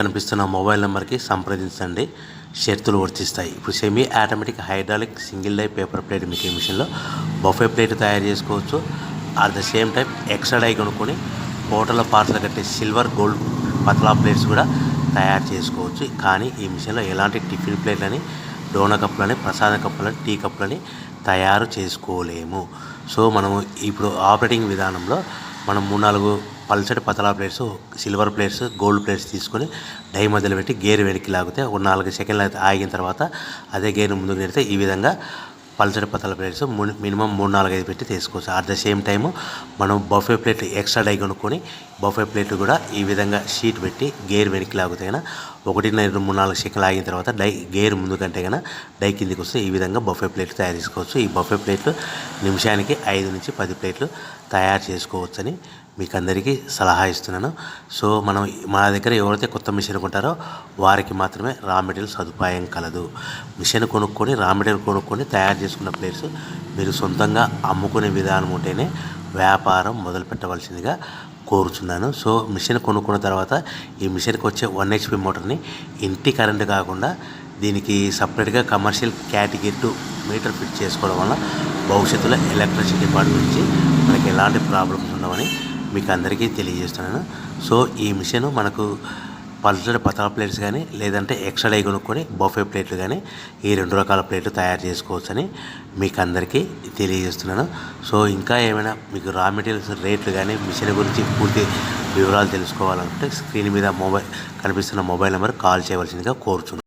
కనిపిస్తున్న మొబైల్ నెంబర్కి సంప్రదించండి. షరతులు వర్తిస్తాయి. ఇప్పుడు semi automatic hydraulic single die paper plate machine మిషన్లో బఫే ప్లేట్ తయారు చేసుకోవచ్చు. At the same time extra die కొనుక్కొని హోటల్లో పార్సల్ కట్టే సిల్వర్ గోల్డ్ పతలా ప్లేట్స్ కూడా తయారు చేసుకోవచ్చు. కానీ ఈ మిషన్లో ఎలాంటి టిఫిన్ ప్లేట్లని, డోనా కప్పులని, ప్రసాద కప్పులని, టీ కప్పులని తయారు చేసుకోలేము. సో మనము ఇప్పుడు ఆపరేటింగ్ విధానంలో మనం 3-4 పల్చటి పతలా plates, silver plates, gold plates తీసుకొని డై మధ్యలో పెట్టి గేర్ వెనక్కి లాగితే ఒక 4 సెకండ్లు అయితే ఆగిన తర్వాత అదే గేర్ ముందుకు నెడితే ఈ విధంగా పల్చటి పతలా ప్లేట్స్ మినిమం 3-4-5 పెట్టి తీసుకోవచ్చు. అట్ ద సేమ్ టైము మనం బఫే ప్లేట్ ఎక్స్ట్రా డై కొనుక్కొని బఫే ప్లేట్ కూడా ఈ విధంగా షీట్ పెట్టి గేర్ వెనక్కి లాగితే కన్నా 1-2-3-4 సెకండ్లు ఆగిన తర్వాత గేర్ ముందుకంటే కన్నా డై కిందికి వస్తే ఈ విధంగా బఫే ప్లేట్లు తయారు చేసుకోవచ్చు. ఈ బఫే ప్లేట్లు నిమిషానికి 5 నుంచి 10 ప్లేట్లు తయారు చేసుకోవచ్చని మీకు అందరికీ సలహా ఇస్తున్నాను. సో మనం మన దగ్గర ఎవరైతే కొత్త మిషన్ కొంటారో వారికి మాత్రమే రా మెటీరియల్ సదుపాయం కలదు. మిషన్ కొనుక్కొని రా మెటీరియల్ కొనుక్కొని తయారు చేసుకున్న ప్లేట్స్ మీరు సొంతంగా అమ్ముకునే విధానం ఉంటేనే వ్యాపారం మొదలు పెట్టవలసిందిగా కోరుచున్నాను. సో మిషన్ కొనుక్కున్న తర్వాత ఈ మిషన్కి వచ్చే 1 HP మోటార్ని ఇంటి కరెంటు కాకుండా దీనికి సపరేట్గా కమర్షియల్ కేటగిరీ 2 మీటర్ ఫిట్ చేసుకోవడం వల్ల భవిష్యత్తులో ఎలక్ట్రిసిటీ డిపార్ట్మెంట్ నుంచి మనకి ఎలాంటి ప్రాబ్లమ్స్ ఉండవని మీకు అందరికీ తెలియజేస్తున్నాను. సో ఈ మిషన్ మనకు పల్చటి పతలా ప్లేట్స్ కానీ లేదంటే ఎక్స్ట్రా డై కొనుక్కొని బఫే ప్లేట్లు కానీ ఈ 2 రకాల ప్లేట్లు తయారు చేసుకోవచ్చని మీకు అందరికీ తెలియజేస్తున్నాను. సో ఇంకా ఏమైనా మీకు రా మెటీరియల్స్ రేట్లు కానీ మిషన్ గురించి పూర్తి వివరాలు తెలుసుకోవాలనుకుంటే స్క్రీన్ మీద కనిపిస్తున్న మొబైల్ నెంబర్ కాల్ చేయవలసిందిగా కోరుచున్నాను.